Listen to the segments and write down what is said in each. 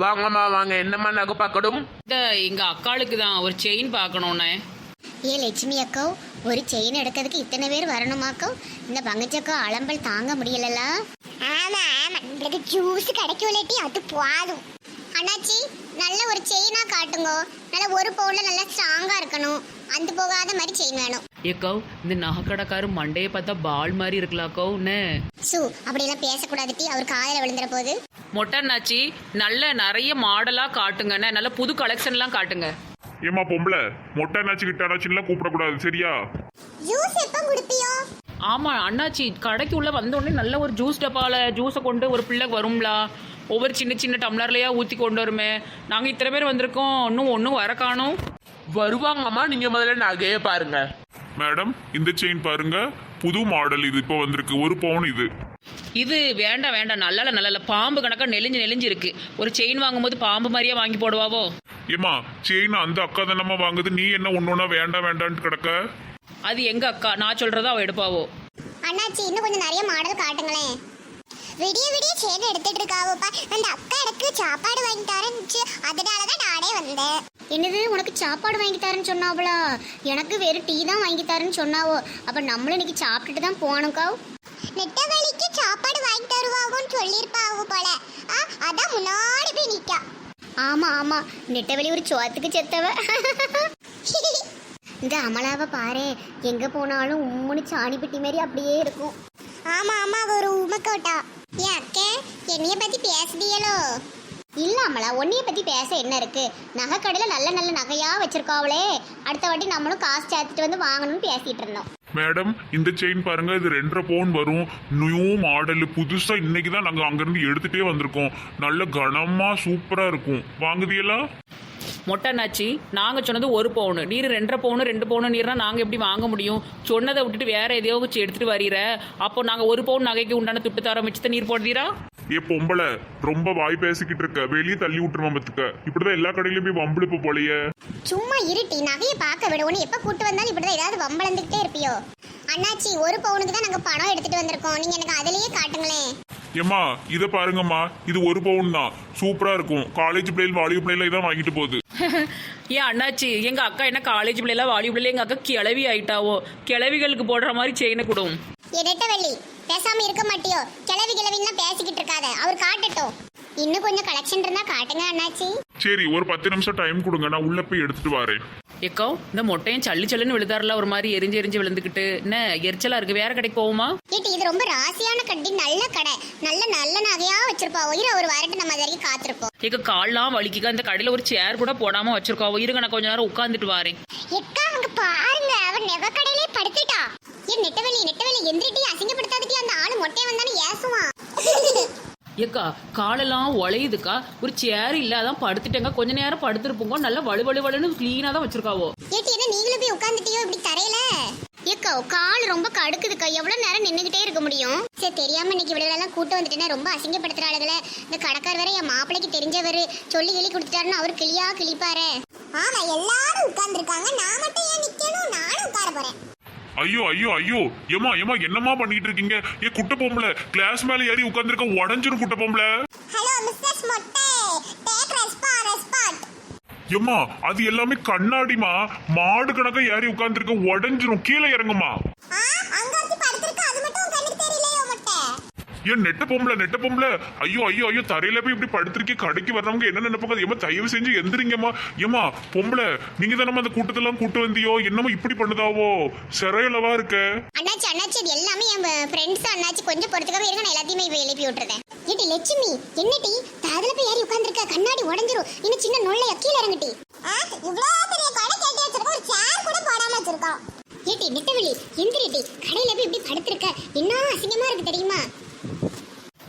வாங்கம்மா வாங்க, என்னம்மா நகை பார்க்கணும்? எங்க அக்காளுக்கு தான் ஒரு செயின் பார்க்கணும்னே. ஏ லட்சுமி அக்கா, ஒரு செயின் எடுக்கிறதுக்கு இத்தனை பேர் வரணுமாக்கோ? இந்த பங்கச்சக்கா அலம்பல் தாங்க முடியலல்ல. ஆமா ஆமா, உங்களுக்கு ஜூஸ் கிடைக்கலட்டி அது போதும். அண்ணாச்சி, நல்ல ஒரு செயினா காட்டுங்க. நல்ல ஒரு பவுன்ல நல்லா ஸ்ட்ராங்கா இருக்கணும், அந்த போகாத மாதிரி செயின் வேணும். ஏக்கோ, இந்த நகைக்கடைக்காரு மண்டையை பார்த்தா பால் மாதிரி இருக்கலாக்கோ. சு, அப்படியெல்லாம் பேசக்கூடாதுட்டி, அவர் காதில் விழுந்துற போது. மொட்டன்னாச்சி, நல்ல நிறைய மாடலா காட்டுங்கண்ணே, நல்ல புது கலெக்ஷன்லாம் காட்டுங்க. ஏமா பொம்பளை, மொட்டை நாச்சு கிட்டானாச்சுலாம் கூப்பிடக்கூடாது, சரியா? ஜூஸ் எப்போ குடிப்பியோ? ஆமா அண்ணாச்சி, கடைக்கு உள்ள வந்த உடனே நல்ல ஒரு ஜூஸ் டப்பால ஜூஸை கொண்டு ஒரு பிள்ளை வரும்லா, ஒவ்வொரு சின்ன சின்ன டம்ளர்லையா ஊற்றி கொண்டு வருமே. நாங்கள் இத்தனை பேர் வந்திருக்கோம், இன்னும் ஒன்றும் வர காணும். வருவாங்கம்மா, நீங்க முதல்ல நகையை பாருங்க. மேடம், இந்த செயின் பாருங்க, புது மாடல், இது இப்போ வந்திருக்கு, 1 பவுன் இது. இது வேண்டாம் வேண்டாம், நல்ல பாம்பு கணக்கா நெளிஞ்சு இருக்கு. ஒரு செயின் வாங்கும்போது பாம்பு மாதிரியா வாங்கி போடுவாவோ? ஏமா, செயின் அந்த அக்கா தானம்மா வாங்குது, நீ என்ன ஒன்னொன்னா வேண்டாம் வேண்டான்ட்டு கிடக்க? அது எங்க அக்கா, நான் சொல்றதா அவ எடுப்பாவோ. அண்ணாச்சி, இன்னும் கொஞ்சம் நிறைய மாடல் காட்டுங்களேன். விடிய விடிய செயின் எடுத்துட்டு இருக்காவோப்பா. அந்த அக்கா எனக்கு சாப்பாடு வாங்கி தரேன்னு, அதனாலதான் நானே வந்தேன். என்னது, உனக்கு சாப்பாடு வாங்கி தரேன்னு சொன்னாவளா? எனக்கு வெறும் டீ தான் வாங்கி தரேன்னு சொன்னாவோ. அப்ப நம்மளும் இன்னைக்கு சாப்பிட்டுட்டு தான் போகணும்க்கா. நெட்டவழிக்கு சாப்பாடு வாங்கி தருவாங்கன்னு சொல்லியிருப்பாவோ போல. அதான் முன்னாடி போய் நிக்கா. ஆமா ஆமா, நெட்டவழி ஒரு சோத்துக்கு செத்தவ. இந்த அமலாவை பாரு, எங்க போனாலும் உம்முன்னு சாணி பெட்டி மாதிரி அப்படியே இருக்கும். ஆமா ஆமா, ஒரு உமக்கோட்டா. ஏன் அக்கே, என்னைய பத்தி பேசுதியலோ? இல்ல அமலா, உன்னைய பத்தி பேச என்ன இருக்கு? நகை கடையில நல்ல நல்ல நகையா வச்சிருக்காவளே, அடுத்த வாட்டி நம்மளும் காசு சேர்த்துட்டு வந்து வாங்கணும்னு பேசிட்டு இருந்தோம். மேடம், இந்த செயின் பாருங்க, இது 2.5 பவுன் வரும், நியூ மாடல், புதுசா இன்னைக்கு தான் நாங்க அங்கிருந்து எடுத்துட்டே வந்திருக்கோம். நல்ல கனமா சூப்பரா இருக்கும், வாங்குதியலா? மொட்டன்னாச்சி, நாங்கள் சொன்னது 1 பவுன், நீர் 2.5 பவுன் 2 பவுன் நீர்னா நாங்கள் எப்படி வாங்க முடியும்? சொன்னதை விட்டுட்டு வேற எதையோ வச்சு எடுத்துட்டு வரீர. அப்போ நாங்கள் 1 பவுன் நகைக்கு உண்டான துட்டு தர மிச்சத்தை நீர் போடுறீரா? ஏ பொம்பளை, ரொம்ப வாய் பேசிக்கிட்டு இருக்க, வெளியே தள்ளி விட்டுருமா பத்துக்க. இப்படிதான் எல்லா கடையிலயும் போய் வம்பிழுப்பு போலையே. சும்மா இருட்டி, நகையை பார்க்க விட. உன்னை எப்ப கூட்டு வந்தாலும் இப்படிதான் ஏதாவது வம்பளந்துக்கிட்டே இருப்பியோ? அண்ணாச்சி, 1 பவுனுக்கு தான் நாங்க பணம் எடுத்துட்டு வந்திருக்கோம், நீங்க எனக்கு அதுலயே காட்டுங்களேன். ஏம்மா, இதை பாருங்கம்மா, இது 1 பவுன் தான், சூப்பரா இருக்கும். காலேஜ் பிள்ளைகள் வாலிப பிள்ளைல இதான் வாங்கிட்டு போகுது. ஏன் அண்ணாச்சி, எங்க அக்கா என்ன காலேஜ் பிள்ளைலாம் வாலி பிள்ளை, எங்க அக்கா கிளவி ஆயிட்டாவோ. கிளவிகளுக்கு போடுற மாதிரி செயினை கொடும். நெட்டவள்ளி, பேசாம இருக்க மாட்டியோ? கிளவி கிளவின்னா பேசிக்கிட்டு இருக்காத, அவர் காட்டட்டும். இன்னும் கொஞ்சம் கலெக்ஷன் இருந்தா காட்டுங்க அண்ணாச்சி. சரி, ஒரு 10 நிமிஷம் டைம் கொடுங்க, நான் உள்ள போய் எடுத்துட்டு வரேன். ஏக்கோ, இந்த மொட்டையும் சல்லுன்னு விழுதாருல, ஒரு மாதிரி எரிஞ்சு விழுந்துக்கிட்டு என்ன எரிச்சலா இருக்கு. வேற கடைக்கு போவோமா? ஏட்டி, இது ரொம்ப ராசியான கடை, நல்ல கடை, நல்ல நல்ல நகையா வச்சிருப்பா. ஒரு வாரட்டு நம்ம அது வரைக்கும் காத்திருப்போம். ஏக்க, கால்லாம் வலிக்குக்கா. இந்த கடையில ஒரு சேர் கூட போடாம வச்சிருக்கோம். இருங்க, நான் கொஞ்ச நேரம் உட்காந்துட்டு வரேன். எக்கா, அங்க பாருங்க, அவன் நெவ கடையிலே படுத்துட்டா. ஏன் நெட்டவள்ளி எந்திரிட்டி, அசிங்கப்படுத்தாதட்டி, அந்த ஆளு மொட்டையை வந்தானே ஏசுவான். ஏக்கா, காலெல்லாம் உழையுதுக்கா. ஒரு சேர் இல்ல, அதான் படுத்துட்டேங்க. கொஞ்ச நேரம் படுத்துருப்போங்க. நல்லா வலுன்னு கிளீனா தான் வச்சிருக்காவோ. ஏட்டி, என்ன நீங்களும் போய் உட்காந்துட்டியோ இப்படி தரையில? ஏக்கா, கால் ரொம்ப கடுக்குதுக்கா, எவ்வளவு நேரம் நின்னுகிட்டே இருக்க முடியும்? சரி, தெரியாம இன்னைக்கு இவ்வளவு கூட்டு வந்துட்டேன்னா ரொம்ப அசிங்கப்படுத்துற ஆளுகளை. இந்த கடைக்கார் வேற என் மாப்பிளைக்கு தெரிஞ்சவரு, சொல்லி கிளி கொடுத்துட்டாருன்னு அவர் கிளிப்பாரு. ஆமா, எல்லாரும் உட்கார்ந்து இருக்காங்க, நான் மட்டும் ஏன் நிக்கணும்? நானும் உட்கார போறேன். ஐயோ ஐயோ ஐயோ, ஏமா என்னமா பண்ணிட்டு இருக்கீங்க? ஏ குட்டை பொம்பளை, கிளாஸ் மேல ஏறி உட்கார்ந்துருக்க, உடஞ்சிரும் குட்டை பொம்பளை. ஹலோ மிஸ்டர் மொட்டை, டேக் ரெஸ்பாண்ட். ஏமா, அது எல்லாமே கண்ணாடிமா, மாடு கணக்கா ஏறி உட்கார்ந்துருக்க, உடஞ்சிரும், கீழே இறங்குமா. அங்க வந்து படுத்துருக்கு, அது மட்டும் கண்ணுக்கு தெரியலையோ மொட்டை? ஏன் நெட்ட பொம்பளை, ஐயோ ஐயோ ஐயோ, தரையில போய் இப்படி படுத்திருக்கே, கடைக்கு வர்றவங்க என்ன நினைப்பாங்க? ஏமா, தயவு செஞ்சு எந்திரிங்கம்மா. ஏமா பொம்பளை, நீங்க தானே அந்த கூட்டத்தெல்லாம் கூட்டு வந்தியோ, என்னமோ இப்படி பண்ணுதாவோ, சிறையளவா இருக்க. அண்ணாச்சி, இது எல்லாமே என் ஃப்ரெண்ட்ஸ். அண்ணாச்சி, கொஞ்சம் பொறுத்துக்காம இருங்க, நான் எல்லாத்தையுமே எழுப்பி விட்டுறேன். ஏட்டி லட்சுமி, என்னடி தாதுல போய் ஏறி உட்கார்ந்திருக்க? கண்ணாடி உடைஞ்சிரும், இன்னும் சின்ன நுழைய கீழே இறங்கிட்டி. இவ்ளோ பெரிய கடை கேட்டி வச்சிருக்க, ஒரு சேர் கூட போடாம வச்சிருக்கோம். ஏட்டி நெட்டவள்ளி, எந்திரிட்டி, கடையில போய் இப்படி படுத்திருக்க, என்ன அசிங்கமா இருக்கு தெரியுமா?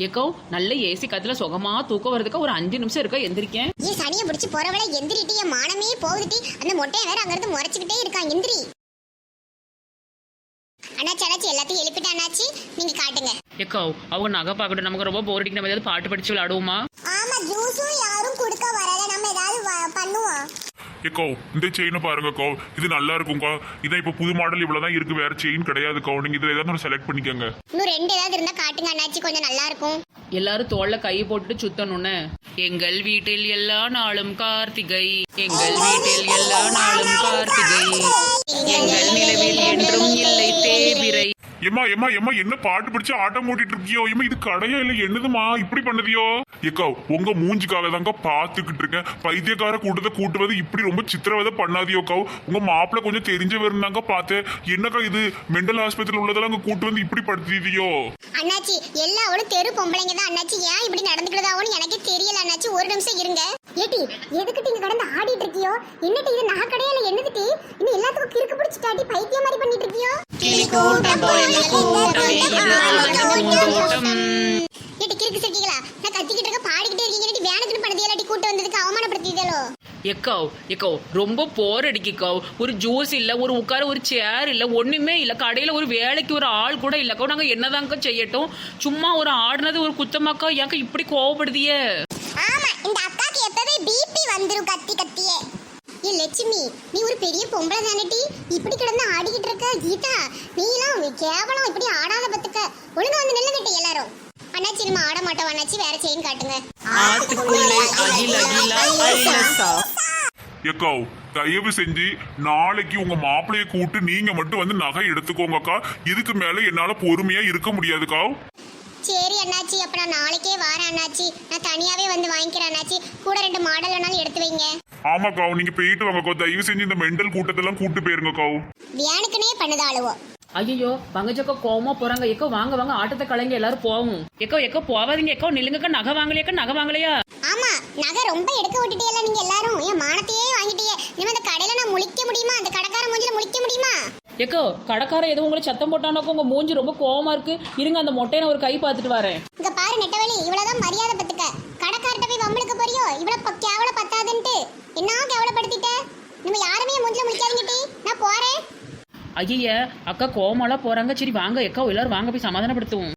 ஏக்கோ, நல்ல ஏசி காத்துல சுகமா தூக்கம் வரதுக்கு ஒரு 5 நிமிஷம் இருக்கா, எந்திரிக்கேன். ஏன் சனியை பிடிச்சி போறவளை எந்திரிட்டி, என் மானமே போகுதுட்டி. அந்த மொட்டையை வேற அங்க இருந்து முறைச்சுக்கிட்டே இருக்கான், எந்திரி. அண்ணாச்சி, எல்லாத்தையும் எழுப்பிட்டு அண்ணாச்சி, நீங்க காட்டுங்க. ஏக்கோ, அவங்க நகை பார்க்கட்டும், நமக்கு ரொம்ப போர் அடிக்கு. நம்ம ஏதாவது பாட்டு படிச்சு விளையாடுவோமா? ஆமா, ஜூஸும் யாரும் குடுக்க வரல, நம்ம ஏதாவது பண்ணுவோம். ஏக்கோ, இந்த செயினை பாருங்கக்கோ, இது நல்லா இருக்கும்க்கா. இதான் இப்போ புது மாடல் இவ்வளவுதான் இருக்கு, வேற செயின் கிடையாதுக்கோ. நீங்க இதுல ஏதாவது செலக்ட் பண்ணிக்கோங்க. இன்னும் 2 ஏதாவது இருந்தா காட்டுங்க அண்ணாச்சி, கொஞ்சம் நல்லா இருக்கும். எல்லாரும் தோல்ல கை போட்டுட்டு சுத்தணும்னு. எங்கள் வீட்டில் எல்லா நாளும் கார்த்திகை, எங்கள் வீட்டில் எல்லா நாளும் கார்த்திகை, எங்கள் நிலவில் என்றும் இல்லை தேவிரை. ஏமா ஏமா ஏமா என்ன பாட்டு பிடிச்சு ஆட்டம் ஓட்டிட்டு இருக்கியோ? ஏமா இது கடையா இல்ல என்னதுமா இப்படி பண்ணுதியோ? ஏக்கா உங்க மூஞ்சிக்காக தாங்க பாத்துக்கிட்டு இருக்கேன். பைத்தியக்கார கூட்டத்தை கூட்டுவது இப்படி ரொம்ப சித்திரவதை பண்ணாதியோக்கா. உங்க மாப்பிள்ள கொஞ்சம் தெரிஞ்சவர் தாங்க பார்த்தேன். என்னக்கா இது மெண்டல் ஆஸ்பத்திரியில் உள்ளதெல்லாம் அங்க கூட்டு வந்து இப்படி படுத்தியோ? அண்ணாச்சி எல்லாரும் தெரு பொம்பளைங்க தான் அண்ணாச்சி. ஏன் இப்படி நடந்துக்கிறதாவோன்னு எனக்கே தெரியல அண்ணாச்சி. ஒரு நிமிஷம் இருங்க. ஏட்டி எதுக்கு நீங்க கடந்து ஆடிட்டு இருக்கியோ? என்னட்டு இது நகை கடையில என்னதுட்டி? இன்னும் எல்லாத்துக்கும் கிறுக்கு பிடிச்சிட்டாட்டி பைத்தியம் மாதிரி பண்ணிட்டு இருக்கியோ? ஏட்டி கிறுக்கு சட்டிங்களா? நான் கத்திக்கிட்டு இருக்க பாடிக்கிட்டே இருக்கீங்க. வேணுக்குன்னு பண்ணது இல்லாட்டி கூட்டு வந்ததுக்கு அவமானப்படுத்தியதோ? எக்கோ ரொம்ப போர் அடிக்கோ. ஒரு ஜூஸ் இல்ல, ஒரு உட்கார ஒரு சேர் இல்ல, ஒண்ணுமே இல்ல. கடையில ஒரு வேலைக்கு ஒரு ஆள் கூட இல்லக்கோ. நாங்க என்னதாங்க செய்யட்டும்? சும்மா ஒரு ஆடுனது ஒரு குத்தமாக்கா. ஏங்க இப்படி கோவப்படுதிய? ஆமா இந்த அக்காக்கு எப்பவே பிபி வந்துரும் கத்தி கத்தியே. ஏ லட்சுமி நீ ஒரு பெரிய பொம்பளை தானடி, இப்படி கிடந்து ஆடிக்கிட்டு இருக்க? கீதா நீ எல்லாம் கேவலம், இப்படி ஆடாத பத்துக்க. ஒழுங்கா வந்து நில்லுங்கட்டி எல்லாரும். அண்ணாச்சி நம்ம ஆட மாட்டோம் அண்ணாச்சி, வேற செயின் காட்டுங்க. ஏக்கா தயவு செஞ்சு நாளைக்கு உங்க மாப்பிள்ளைய கூட்டு நீங்க மட்டும் வந்து நகை எடுத்துக்கோங்கக்கா. இதுக்கு மேல என்னால பொறுமையா இருக்க முடியாதுக்கா. சரி அண்ணாச்சி அப்ப நான் நாளைக்கே வரேன் அண்ணாச்சி. நான் தனியாவே வந்து வாங்கிக்கிறேன் அண்ணாச்சி. கூட 2 மாடல் வேணாலும் எடுத்து வைங்க. ஆமாக்கா நீங்க போயிட்டு வாங்கக்கா. தயவு செஞ்சு இந்த மெண்டல் கூட்டத்தெல்லாம் கூட்டு போயிருங்கக்கா. வியானுக்குனே பண்ணுதாளுவோ. ஐயோ பங்கஜக்கா கோவமா போறாங்க. எக்கோ வாங்க வாங்க ஆட்டத்தை கலைங்க எல்லாரும் போவோம். எக்கோ போவாதீங்க. எக்கோ நில்லுங்கக்கா. நகை வாங்கலையாக்கா? நகை வாங்கலையா? ஆமா நகை ரொம்ப எடுக்க விட்டுட்டீங்களா நீங்க எல்லாரும்? என் மானத்தையே வாங்கிட்டீங்க. இனிமே அந்த கடையில நான் முழிக்க முடியுமா? அந்த கடைக்கார மூஞ்சில முழிக்க முடியுமா? எக்கோ கடைக்கார எதுவும் உங்களை சத்தம் போட்டானாக்கோ? உங்க மூஞ்சி ரொம்ப கோவமா இருக்கு. இருங்க அந்த மொட்டையை நான் ஒரு கை பார்த்துட்டு வரேன். இங்க பாரு நெட்டவழி, இவ்வளவுதான் மரியாதை பத்துக்க. கடைக்கார்ட்ட போய் வம்பளுக்கு போறியோ? இவ்வளவு கேவல பத்தாதுன்ட்டு என்ன கேவலப்படுத்திட்ட? நம்ம யாருமே மூஞ்சில முழிக்காதீங்கட்டி. நான் போறேன். ஐய அக்கா கோவமாலாம் போறாங்க. சரி வாங்க எக்கா எல்லாரும் வாங்க போய் சமாதானப்படுத்துவோம்.